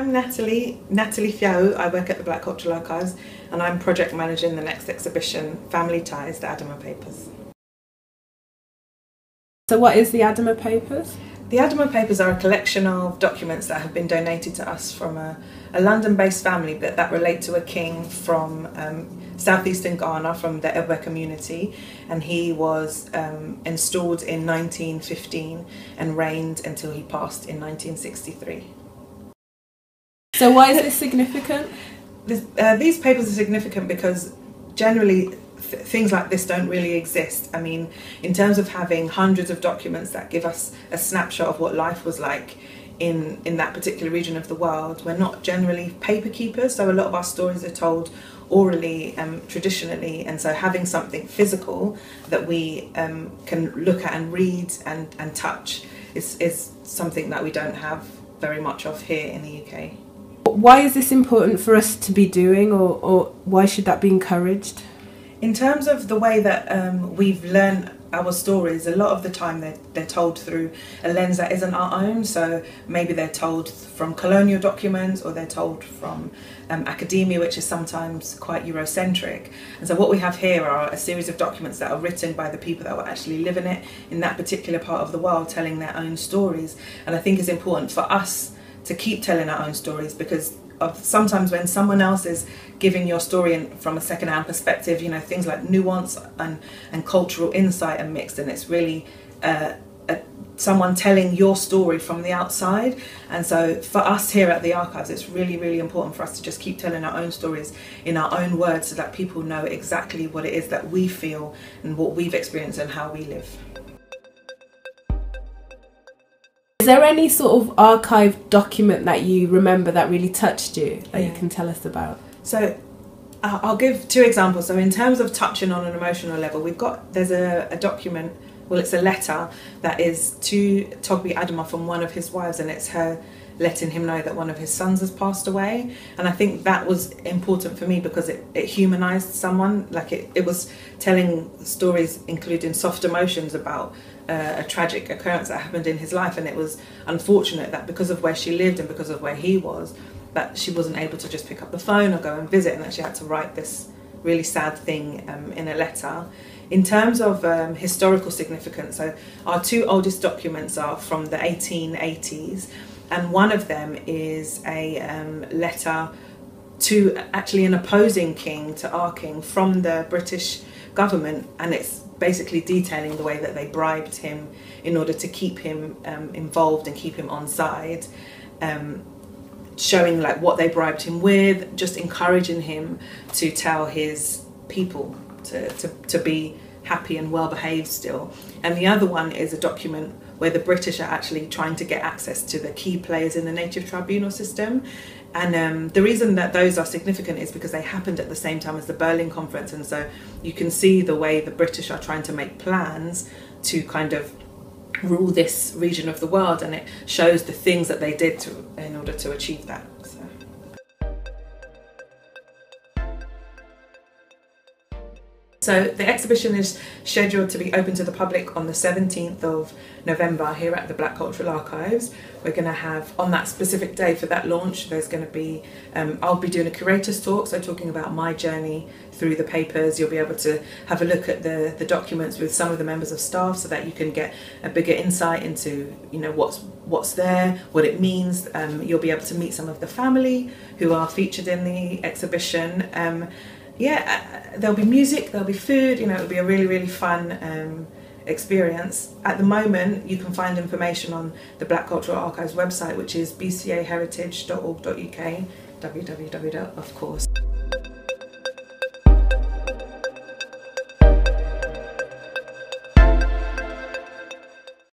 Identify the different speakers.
Speaker 1: I'm Natalie Fiao. I work at the Black Cultural Archives and I'm project managing the next exhibition, Family Ties, the Adamah Papers.
Speaker 2: So what is the Adamah Papers?
Speaker 1: The Adamah Papers are a collection of documents that have been donated to us from a London-based family that relate to a king from southeastern Ghana, from the Ewe community, and he was installed in 1915 and reigned until he passed in 1963.
Speaker 2: So why is this significant?
Speaker 1: These papers are significant because generally things like this don't really exist. I mean, in terms of having hundreds of documents that give us a snapshot of what life was like in that particular region of the world, we're not generally paper keepers, so a lot of our stories are told orally, traditionally, and so having something physical that we can look at and read and touch is something that we don't have very much of here in the UK.
Speaker 2: Why is this important for us to be doing, or why should that be encouraged?
Speaker 1: In terms of the way that we've learned our stories, a lot of the time they're told through a lens that isn't our own. So maybe they're told from colonial documents, or they're told from academia, which is sometimes quite Eurocentric. And so what we have here are a series of documents that are written by the people that were actually living it in that particular part of the world, telling their own stories. And I think it's important for us to keep telling our own stories, because sometimes when someone else is giving your story from a second-hand perspective, you know, things like nuance and cultural insight are mixed, and it's really someone telling your story from the outside. And so for us here at the archives, it's really, really important for us to just keep telling our own stories in our own words, so that people know exactly what it is that we feel and what we've experienced and how we live.
Speaker 2: Is there any sort of archive document that you remember that really touched you that you can tell us about?
Speaker 1: So I'll give two examples. So in terms of touching on an emotional level, there's a document, well, it's a letter that is to Togbui Adamah from one of his wives, and it's her letting him know that one of his sons has passed away. And I think that was important for me because it humanized someone. Like it was telling stories including soft emotions about a tragic occurrence that happened in his life, and it was unfortunate that because of where she lived and because of where he was, that she wasn't able to just pick up the phone or go and visit, and that she had to write this really sad thing in a letter. In terms of historical significance, so our two oldest documents are from the 1880s, and one of them is a letter to actually an opposing king to our king from the British government, and it's basically detailing the way that they bribed him in order to keep him involved and keep him on side, showing like what they bribed him with, just encouraging him to tell his people to be happy and well behaved still. And the other one is a document where the British are actually trying to get access to the key players in the native tribunal system. And the reason that those are significant is because they happened at the same time as the Berlin Conference, and so you can see the way the British are trying to make plans to kind of rule this region of the world, and it shows the things that they did in order to achieve that. So the exhibition is scheduled to be open to the public on the 17th of November here at the Black Cultural Archives. We're going to have, on that specific day for that launch, there's going to be, I'll be doing a curator's talk, so talking about my journey through the papers. You'll be able to have a look at the documents with some of the members of staff, so that you can get a bigger insight into, you know, what's there, what it means. You'll be able to meet some of the family who are featured in the exhibition. There'll be music, there'll be food, you know, it'll be a really, really fun experience. At the moment, you can find information on the Black Cultural Archives website, which is bcaheritage.org.uk, www, of course.